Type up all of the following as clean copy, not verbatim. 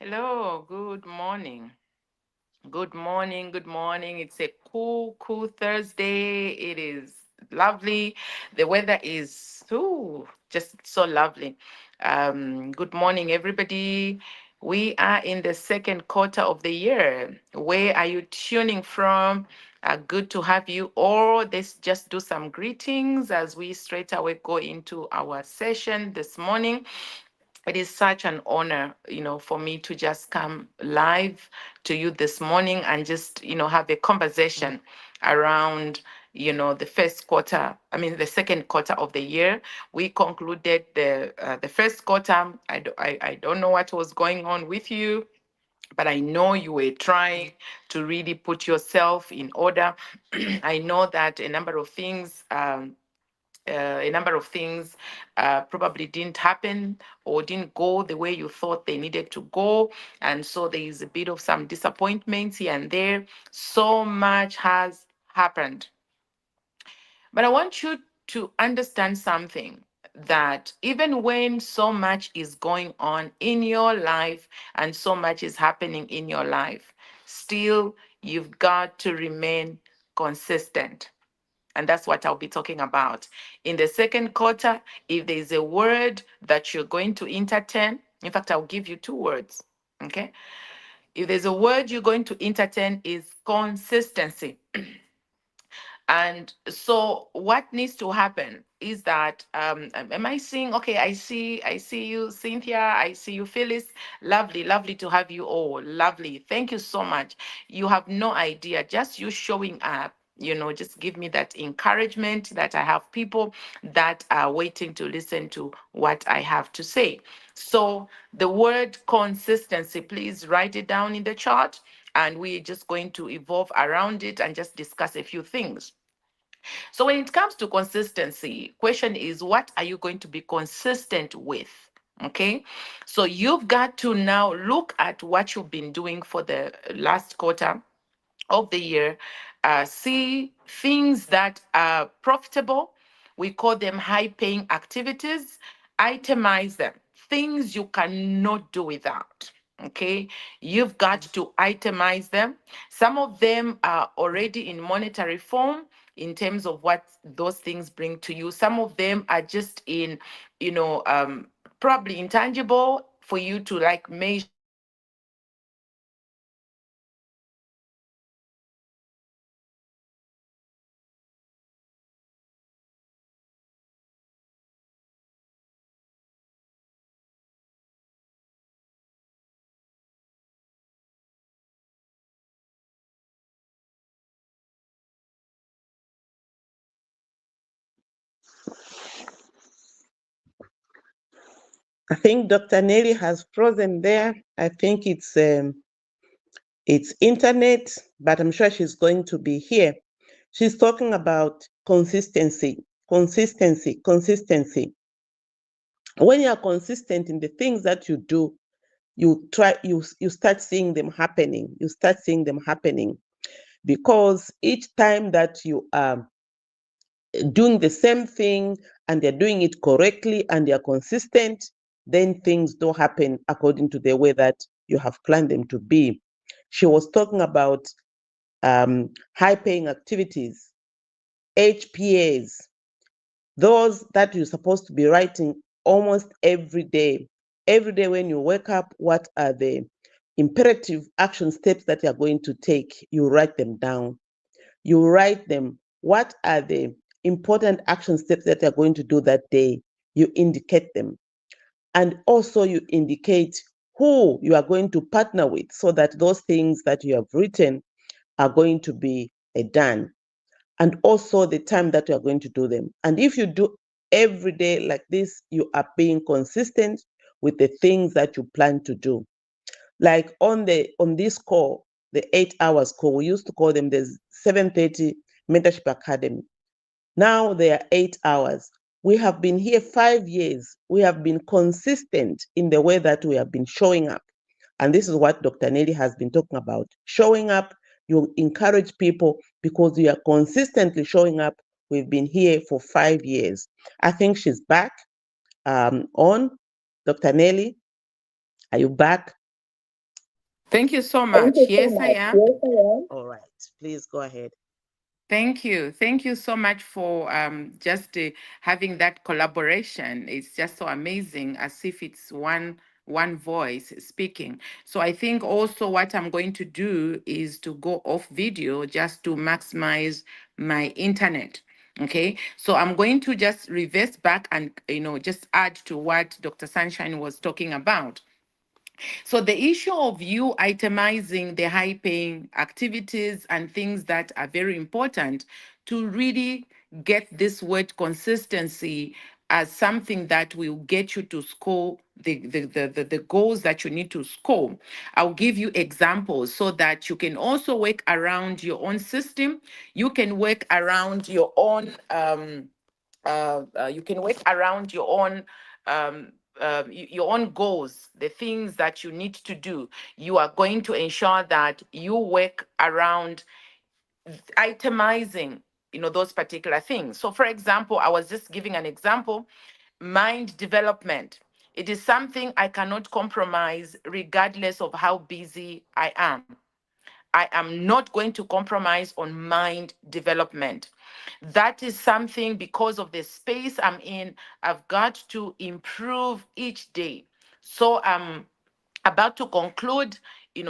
Hello, good morning. Good morning, good morning. It's a cool Thursday. It is lovely. The weather is just so lovely. Good morning, everybody. We are in the second quarter of the year. Where are you tuning from? Good to have you all. Let's just do some greetings as we straight away go into our session this morning. It is such an honor, for me to just come live to you this morning and just, have a conversation around, the first quarter. I mean, the second quarter of the year. We concluded the first quarter. I don't know what was going on with you, but I know you were trying to really put yourself in order. I know that a number of things probably didn't happen or didn't go the way you thought they needed to go. And so there is a bit of some disappointments here and there. So much has happened. But I want you to understand something, that even when so much is going on in your life and so much is happening in your life, still you've got to remain consistent. And that's what I'll be talking about. In the second quarter, if there's a word that you're going to entertain, in fact, I'll give you two words. Okay. If there's a word you're going to entertain is consistency. And so what needs to happen is that am I seeing, okay, I see you, Cynthia, I see you, Phyllis. Lovely to have you all. Lovely. Thank you so much. You have no idea. Just you showing up, just give me that encouragement that I have people that are waiting to listen to what I have to say. So the word consistency, please write it down in the chart, and we're just going to evolve around it and just discuss a few things. So when it comes to consistency, question is, what are you going to be consistent with? Okay. So you've got to now look at what you've been doing for the last quarter of the year, see things that are profitable. We call them high paying activities. Itemize them, things you cannot do without. Okay, you've got to itemize them. Some of them are already in monetary form in terms of what those things bring to you. Some of them are just in, probably intangible for you to like measure and see that this is something that is I think Dr. Nellie has frozen there. I think it's internet, but I'm sure she's going to be here. She's talking about consistency, consistency, consistency. When you are consistent in the things that you do, you start seeing them happening. You start seeing them happening because each time that you are doing the same thing and they're doing it correctly and they're consistent, then things don't happen according to the way that you have planned them to be. She was talking about high paying activities, HPAs, those that you're supposed to be writing almost every day. Every day when you wake up, what are the imperative action steps that you're going to take? You write them down. You write them. What are the important action steps that you're going to do that day? You indicate them. And also, you indicate who you are going to partner with so that those things that you have written are going to be done. And also, the time that you are going to do them. And if you do every day like this, you are being consistent with the things that you plan to do. Like on this call, the 8 hours call, we used to call them the 7:30 Mentorship Academy. Now they are 8 hours. We have been here 5 years. We have been consistent in the way that we have been showing up. And this is what Dr. Nelly has been talking about. Showing up, you encourage people because you are consistently showing up. We've been here for 5 years. I think she's back on. Dr. Nelly, are you back? Thank you so Thank much. you so Yes, I much. am. Yes, I am. All right. Please go ahead. Thank you. Thank you so much for just having that collaboration. It's just so amazing, as if it's one voice speaking. So I think also what I'm going to do is to go off video just to maximize my internet. Okay, so I'm going to just reverse back and just add to what Dr. Sunshine was talking about. So the issue of you itemizing the high paying activities and things that are very important to really get this word consistency as something that will get you to score the goals that you need to score. I'll give you examples so that you can also work around your own system. You can work around your own you can work around your own goals, the things that you need to do. You are going to ensure that you work around itemizing, those particular things. So, for example, I was just giving an example: mind development. It is something I cannot compromise regardless of how busy I am. I am not going to compromise on mind development. That is something, because of the space I'm in, I've got to improve each day. So about to conclude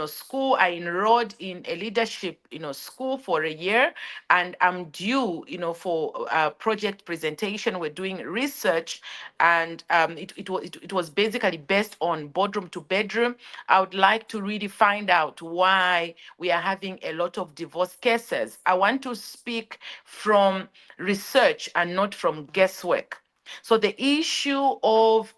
school. I enrolled in a leadership school for a year, and I'm due for a project presentation. We're doing research, and it was basically based on boardroom to bedroom. I would like to really find out why we are having a lot of divorce cases. I want to speak from research and not from guesswork. So the issue of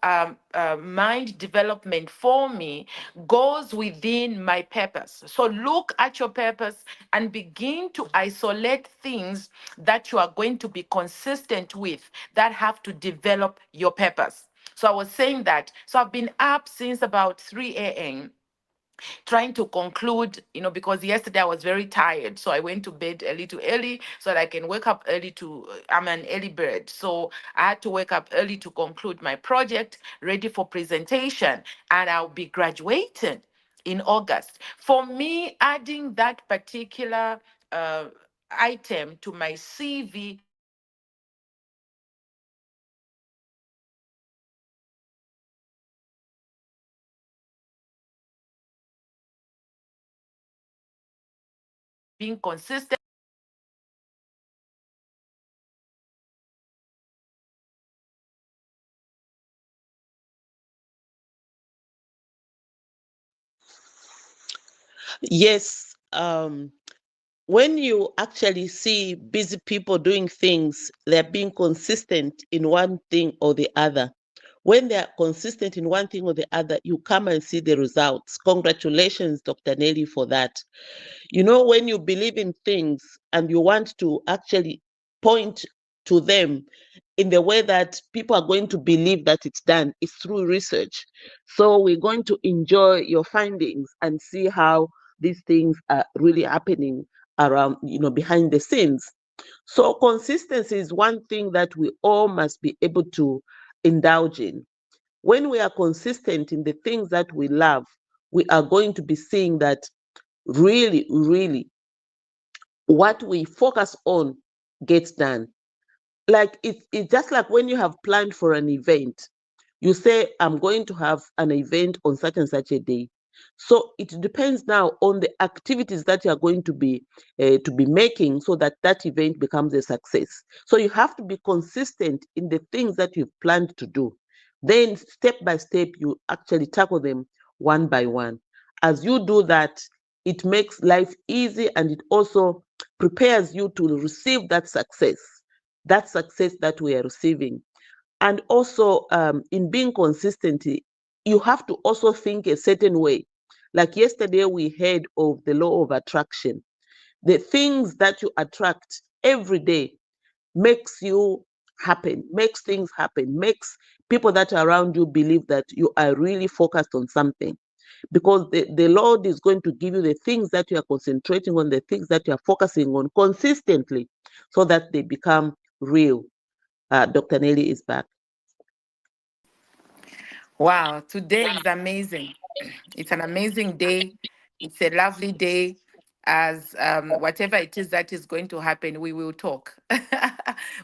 mind development for me goes within my purpose. So look at your purpose and begin to isolate things that you are going to be consistent with that have to develop your purpose. So I was saying that. So I've been up since about 3 a.m. trying to conclude, because yesterday I was very tired. So I went to bed a little early so that I can wake up early I'm an early bird. So I had to wake up early to conclude my project, ready for presentation, and I'll be graduating in August. For me, adding that particular item to my CV was important because being consistent. Yes, when you actually see busy people doing things, they're being consistent in one thing or the other. When they're consistent in one thing or the other, you come and see the results. Congratulations, Dr. Nelly, for that. When you believe in things and you want to actually point to them in the way that people are going to believe that it's done, it's through research. So we're going to enjoy your findings and see how these things are really happening around, behind the scenes. So consistency is one thing that we all must be able to indulge in. When we are consistent in the things that we love, we are going to be seeing that really, really what we focus on gets done. Like it's just like when you have planned for an event, you say, I'm going to have an event on such and such a day. So it depends now on the activities that you are going to be making so that that event becomes a success. So you have to be consistent in the things that you've planned to do. Then step by step, you actually tackle them one by one. As you do that, it makes life easy, and it also prepares you to receive that success that we are receiving. And also, in being consistent, you have to also think a certain way. Like yesterday, we heard of the law of attraction. The things that you attract every day makes you happen, makes things happen, makes people that are around you believe that you are really focused on something. Because the Lord is going to give you the things that you are concentrating on, the things that you are focusing on consistently, so that they become real. Dr. Nelly is back. Wow, today is amazing. It's an amazing day. It's a lovely day. As whatever it is that is going to happen, we will talk.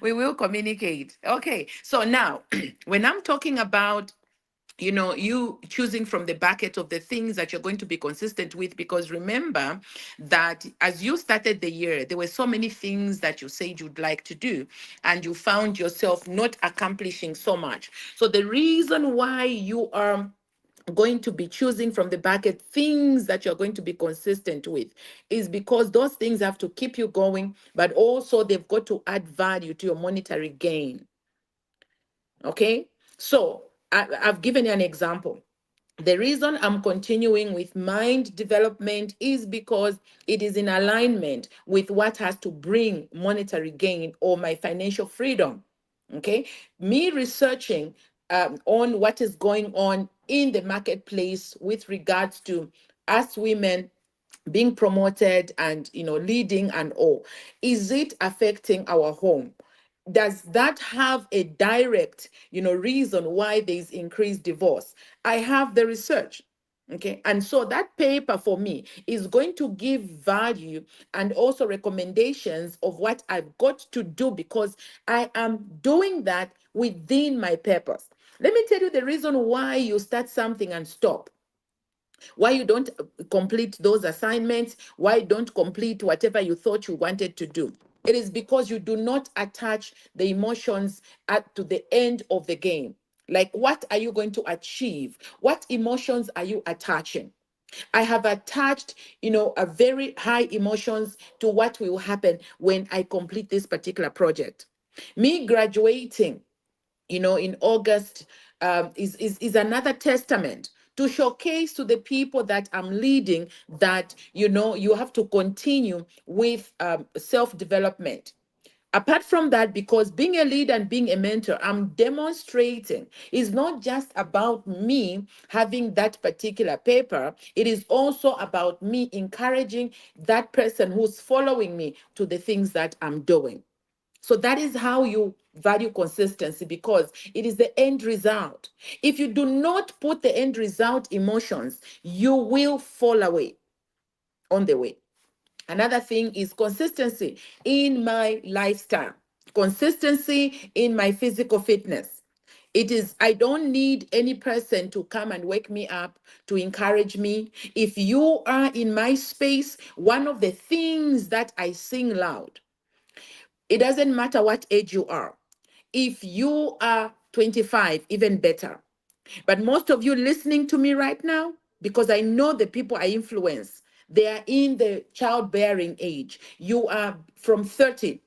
We will communicate. Okay. So now, when I'm talking about you choosing from the bucket of the things that you're going to be consistent with, because remember that as you started the year, there were so many things that you said you'd like to do, and you found yourself not accomplishing so much. So the reason why you are going to be choosing from the bucket things that you're going to be consistent with is because those things have to keep you going, but also they've got to add value to your monetary gain. Okay, so I've given you an example. The reason I'm continuing with mind development is because it is in alignment with what has to bring monetary gain or my financial freedom. Okay, me researching on what is going on in the marketplace with regards to us women being promoted and leading and all, is it affecting our home? Does that have a direct reason why there's increased divorce? I have the research. Okay, and so that paper for me is going to give value and also recommendations of what I've got to do, because I am doing that within my purpose. Let me tell you the reason why you start something and stop, why you don't complete those assignments, why you don't complete whatever you thought you wanted to do. It is because you do not attach the emotions to the end of the game. Like, what are you going to achieve? What emotions are you attaching? I have attached, a very high emotions to what will happen when I complete this particular project. Me graduating in August, is another testament to showcase to the people that I'm leading that, you have to continue with self development. Apart from that, because being a leader and being a mentor, I'm demonstrating is not just about me having that particular paper, it is also about me encouraging that person who's following me to the things that I'm doing. So that is how you value consistency, because it is the end result. If you do not put the end result emotions, you will fall away on the way. Another thing is consistency in my lifestyle, consistency in my physical fitness. It is, I don't need any person to come and wake me up to encourage me. If you are in my space, one of the things that I sing loud, it doesn't matter what age you are. If you are 25, even better. But most of you listening to me right now, because I know the people I influence, they are in the childbearing age. You are from 30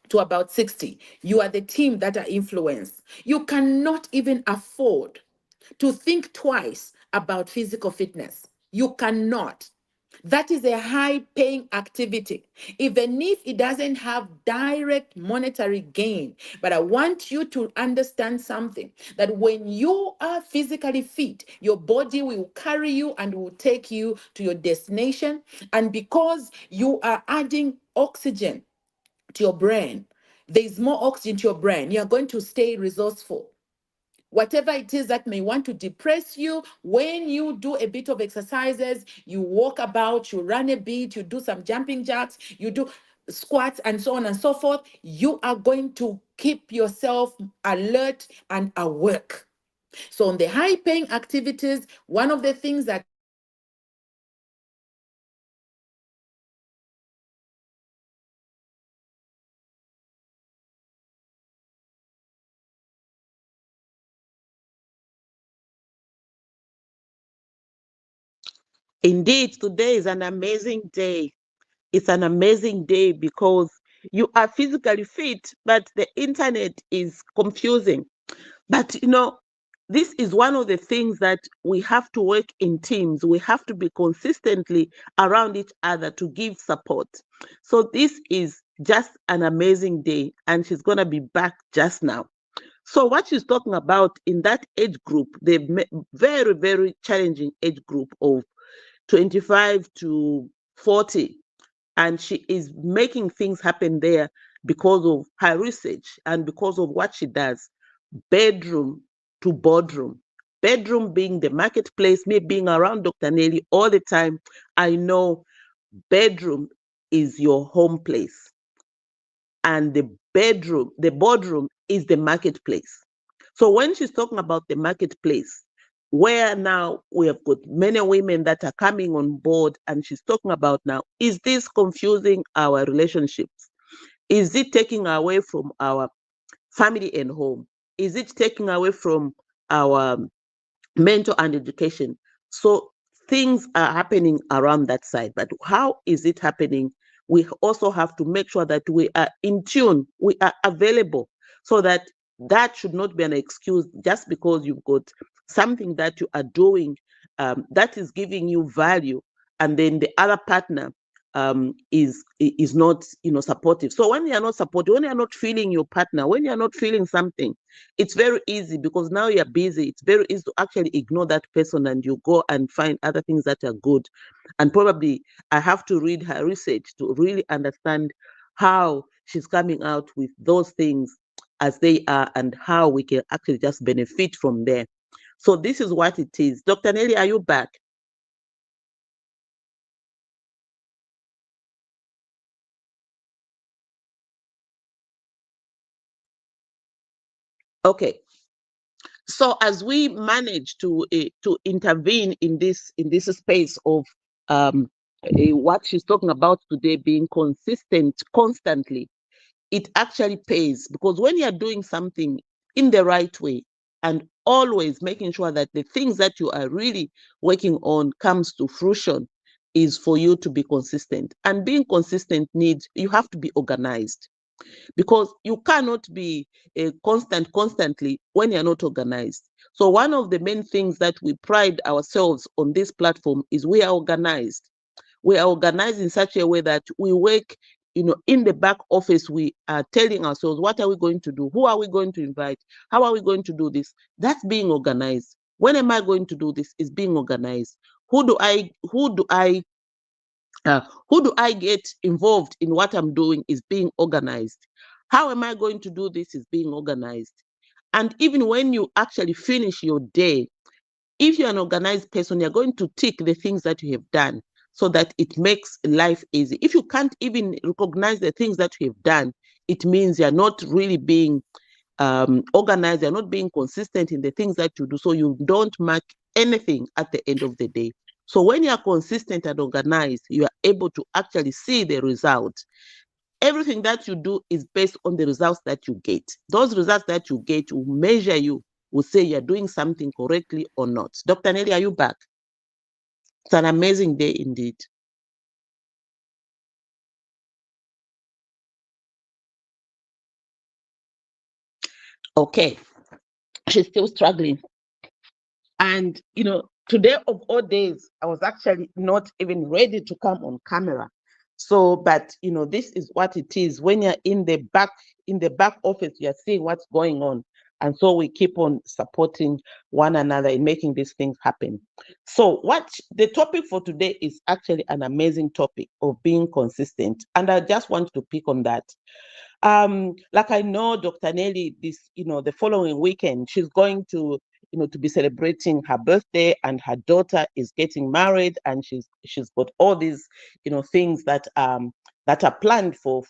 to about 60. You are the team that are influenced. You cannot even afford to think twice about physical fitness. You cannot. That is a high paying activity, even if it doesn't have direct monetary gain. But I want you to understand something, that when you are physically fit, your body will carry you and will take you to your destination. And because you are adding oxygen to your brain, there's more oxygen to your brain, you're going to stay resourceful. Whatever it is that may want to depress you, when you do a bit of exercises, you walk about, you run a bit, you do some jumping jacks, you do squats and so on and so forth, you are going to keep yourself alert and awake. So on the high paying activities, one of the things that Indeed, today is an amazing day. It's an amazing day because you are physically fit, but the internet is confusing. But this is one of the things that we have to work in teams. We have to be consistently around each other to give support. So this is just an amazing day, and she's going to be back just now. So what she's talking about in that age group, the very, very challenging age group of 25 to 40, and she is making things happen there because of her research and because of what she does, bedroom to boardroom. bedroom being the marketplace, me being around Dr. Nellie all the time, I know bedroom is your home place, and the boardroom is the marketplace. So when she's talking about the marketplace, where now we have got many women that are coming on board, and she's talking about now, is this confusing our relationships? Is it taking away from our family and home? Is it taking away from our mentor and education? So things are happening around that side, but how is it happening? We also have to make sure that we are in tune, we are available, so that that should not be an excuse just because you've got something that you are doing that is giving you value, and then the other partner is not, supportive. So when you're not supportive, when you're not feeling your partner, when you're not feeling something, it's very easy, because now you're busy. It's very easy to actually ignore that person, and you go and find other things that are good. And probably I have to read her research to really understand how she's coming out with those things as they are, and how we can actually just benefit from there. So this is what it is. Dr. Nellie, are you back? Okay. So as we manage to intervene in this space of what she's talking about today, being consistent constantly, it actually pays, because when you're doing something in the right way, and always making sure that the things that you are really working on comes to fruition, is for you to be consistent. And being consistent needs, you have to be organized, because you cannot be constantly when you're not organized. So one of the main things that we pride ourselves on this platform is we are organized. We are organized in such a way that we work, in the back office. We are telling ourselves, what are we going to do? Who are we going to invite? How are we going to do this? That's being organized. When am I going to do this? Is being organized. Uh, who do I get involved in what I'm doing? Is being organized. How am I going to do this? Is being organized. And even when you actually finish your day, if you're an organized person, you're going to tick the things that you have done, so that it makes life easy. If you can't even recognize the things that you have done, it means you're not really being organized, you're not being consistent in the things that you do. So you don't mark anything at the end of the day. So when you are consistent and organized, you are able to actually see the result. Everything that you do is based on the results that you get. Those results that you get will measure you, will say you're doing something correctly or not. Dr. Nelly, are you back? It's an amazing day indeed. Okay, she's still struggling. And, today of all days, I was actually not even ready to come on camera. So, but, this is what it is. When you're in the back office, you're seeing what's going on. And so we keep on supporting one another in making these things happen. So what the topic for today is actually an amazing topic of being consistent. And I just want to pick on that. Like I know Dr. Nelly, the following weekend, she's going to be celebrating her birthday, and her daughter is getting married, and she's got all these, things that are planned for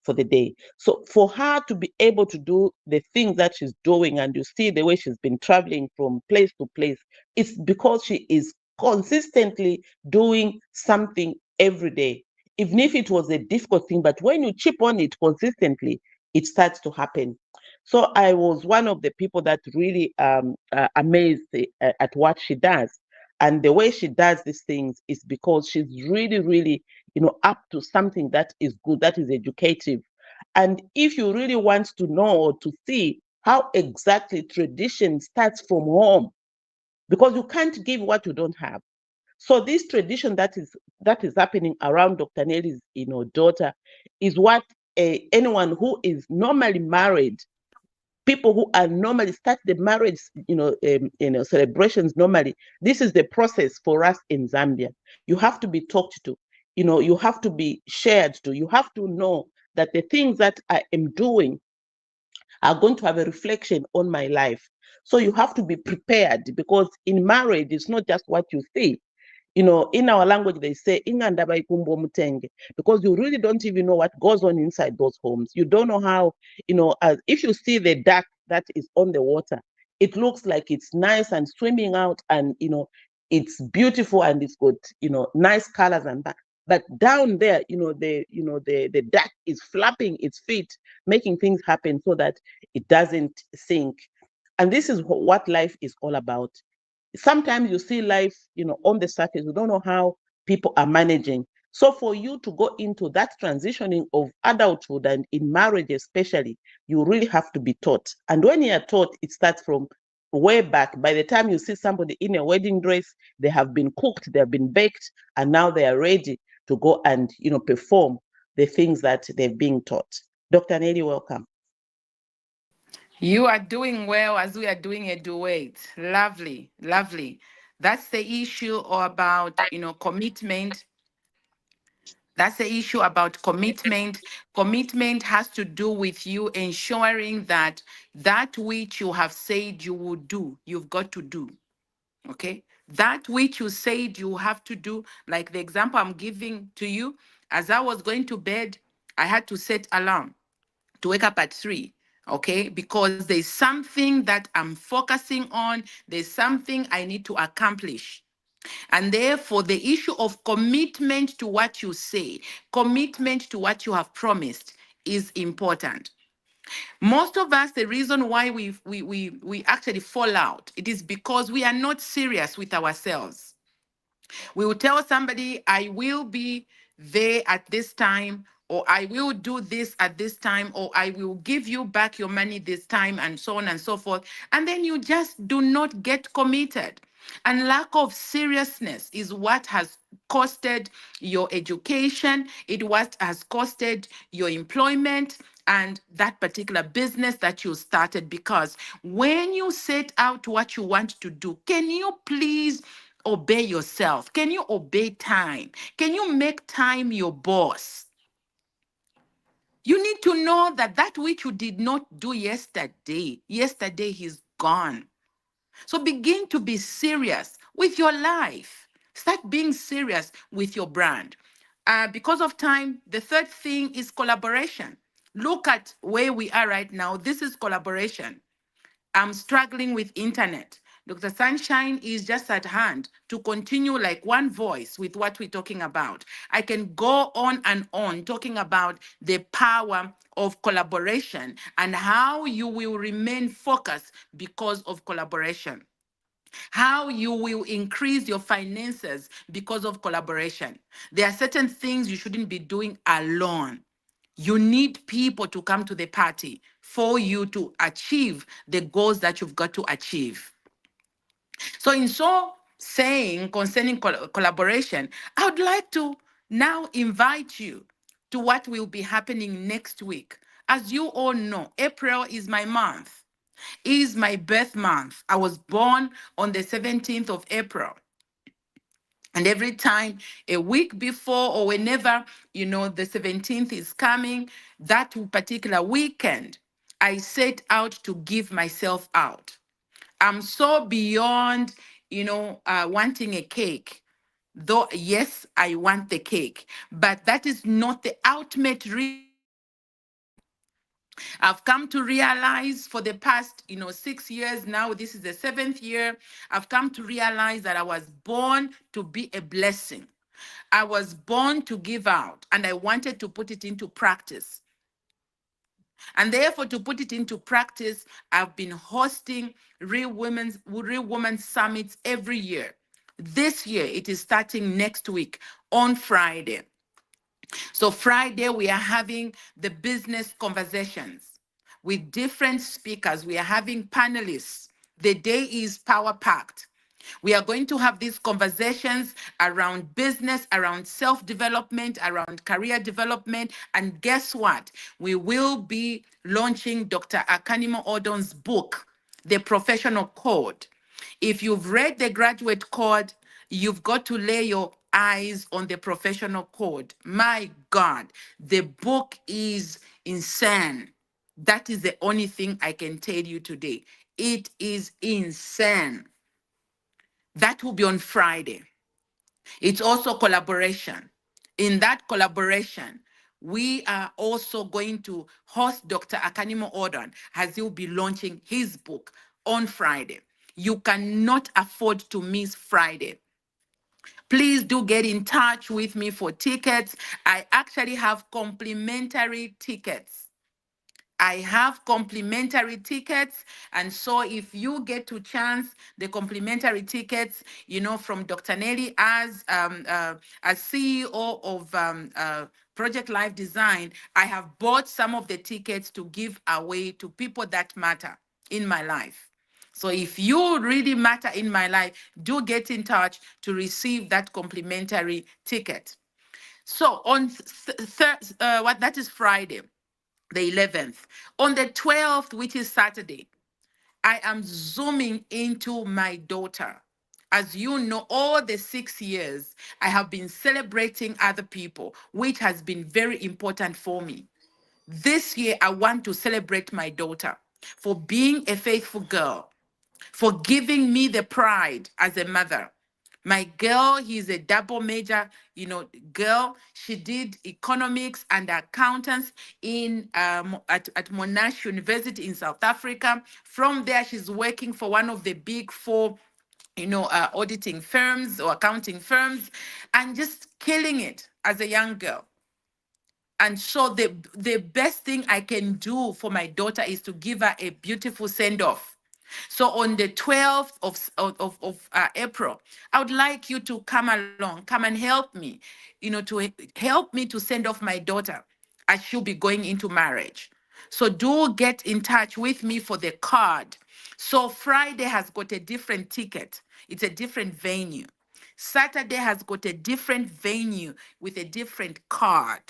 the day. So for her to be able to do the things that she's doing, and you see the way she's been traveling from place to place, it's because she is consistently doing something every day, even if it was a difficult thing. But when you chip on it consistently, it starts to happen. So I was one of the people that really amazed at what she does. And the way she does these things is because she's really, really, up to something that is good, that is educative. And if you really want to know or to see how exactly tradition starts from home, because you can't give what you don't have. So this tradition that is happening around Dr. Nelly's, daughter, is what anyone who is normally married, people who are normally start the marriage, celebrations normally. This is the process for us in Zambia. You have to be talked to, you have to be shared to, you have to know that the things that I am doing are going to have a reflection on my life. So you have to be prepared, because in marriage, it's not just what you see. In our language, they say, "Ingandaba ikumbo mutenge," because you really don't even know what goes on inside those homes. You don't know how, as if you see the duck that is on the water, it looks like it's nice and swimming out, and, it's beautiful and it's got, nice colors and that. But down there, the duck is flapping its feet, making things happen so that it doesn't sink. And this is what life is all about. Sometimes you see life, on the surface, you don't know how people are managing. So for you to go into that transitioning of adulthood, and in marriage especially, you really have to be taught. And when you are taught, it starts from way back. By the time you see somebody in a wedding dress, they have been cooked, they have been baked, and now they are ready to go and, perform the things that they've been taught. Dr. Nelly, welcome. You are doing well as we are doing a duet. Lovely, lovely. That's the issue or about, commitment. That's the issue about commitment. Commitment has to do with you ensuring that that which you have said you will do, you've got to do. Okay? That which you said you have to do, like the example I'm giving to you, as I was going to bed, I had to set alarm to wake up at 3. Okay, because there's something that I'm focusing on, there's something I need to accomplish. And therefore, the issue of commitment to what you say, commitment to what you have promised is important. Most of us, the reason why we actually fall out, it is because we are not serious with ourselves. We will tell somebody, I will be there at this time, or I will do this at this time, or I will give you back your money this time, and so on and so forth. And then you just do not get committed. And lack of seriousness is what has costed your education, it what has costed your employment and that particular business that you started. Because when you set out what you want to do, can you please obey yourself? Can you obey time? Can you make time your boss? You need to know that that which you did not do yesterday, yesterday is gone. So begin to be serious with your life. Start being serious with your brand. Because of time, the third thing is collaboration. Look at where we are right now. This is collaboration. I'm struggling with internet. Dr. Sunshine is just at hand to continue like one voice with what we're talking about. I can go on and on talking about the power of collaboration and how you will remain focused because of collaboration, how you will increase your finances because of collaboration. There are certain things you shouldn't be doing alone. You need people to come to the party for you to achieve the goals that you've got to achieve. So, in so saying concerning collaboration, I would like to now invite you to what will be happening next week. As you all know, April is my month, is my birth month. I was born on the 17th of April. And every time, a week before or whenever, the 17th is coming, that particular weekend, I set out to give myself out. I'm so beyond, wanting a cake. Though, yes, I want the cake, but that is not the ultimate reason why I'm giving. I've come to realize for the past, 6 years now, this is the seventh year, I've come to realize that I was born to be a blessing. I was born to give out, and I wanted to put it into practice. And therefore, to put it into practice, I've been hosting Real Women Summits every year. This year, it is starting next week on Friday. So Friday, we are having the business conversations with different speakers. We are having panelists. The day is power packed. We are going to have these conversations around business, around self development, around career development. And guess what? We will be launching Dr. Akanimo Odon's book, The Professional Code. If you've read the graduate code, you've got to lay your eyes on the professional code. My God, the book is insane. That is the only thing I can tell you today. It is insane. That will be on Friday. It's also collaboration. In that collaboration, we are also going to host Dr. Akanimo Odon as he'll be launching his book on Friday. You cannot afford to miss Friday. Please do get in touch with me for tickets. I actually have complimentary tickets. I have complimentary tickets. And so if you get to chance the complimentary tickets, from Dr. Nellie as CEO of Project Life Design, I have bought some of the tickets to give away to people that matter in my life. So if you really matter in my life, do get in touch to receive that complimentary ticket. So on what that is Friday, the 11th. On the 12th, which is Saturday, I am zooming into my daughter. As you know, all the 6 years, I have been celebrating other people, which has been very important for me. This year, I want to celebrate my daughter for being a faithful girl, for giving me the pride as a mother. My girl, he's a double major, girl. She did economics and accountants at Monash University in South Africa. From there, she's working for one of the big four, auditing firms or accounting firms, and just killing it as a young girl. And so the best thing I can do for my daughter is to give her a beautiful send off. So on the 12th of April, I would like you to come along, come and help me, to help me to send off my daughter as she'll be going into marriage. So do get in touch with me for the card. So Friday has got a different ticket. It's a different venue. Saturday has got a different venue with a different card.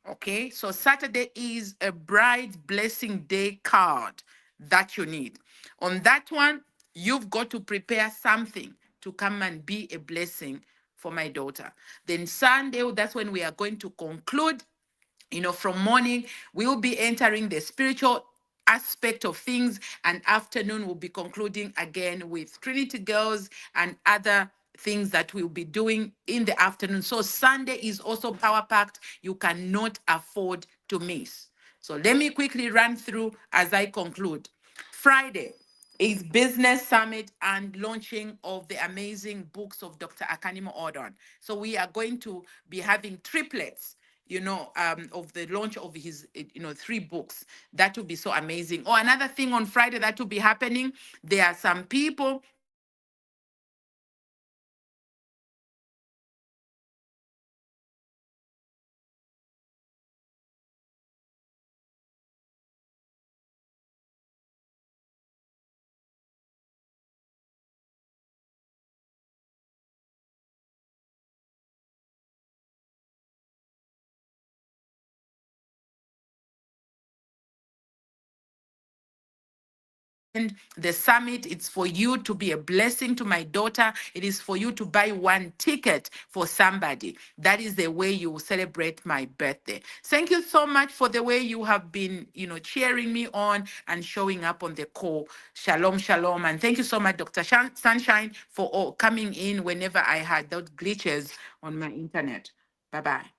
Okay, so Saturday is a bride blessing day card that you need. On that one, you've got to prepare something to come and be a blessing for my daughter. Then Sunday, that's when we are going to conclude. From morning, we will be entering the spiritual aspect of things, and afternoon we'll be concluding again with Trinity Girls and other things that we'll be doing in the afternoon. So Sunday is also power packed. You cannot afford to miss. So let me quickly run through as I conclude. Friday is Business Summit and launching of the amazing books of Dr. Akanimo Odon. So we are going to be having triplets, of the launch of his, 3 books. That will be so amazing. Oh, another thing on Friday that will be happening, there are some people that will be entering attend the summit. It's for you to be a blessing to my daughter. It is for you to buy one ticket for somebody. That is the way you will celebrate my birthday. Thank you so much for the way you have been, cheering me on and showing up on the call. Shalom, shalom. And thank you so much, Dr. Sunshine, for coming in whenever I had those glitches on my internet. Bye-bye.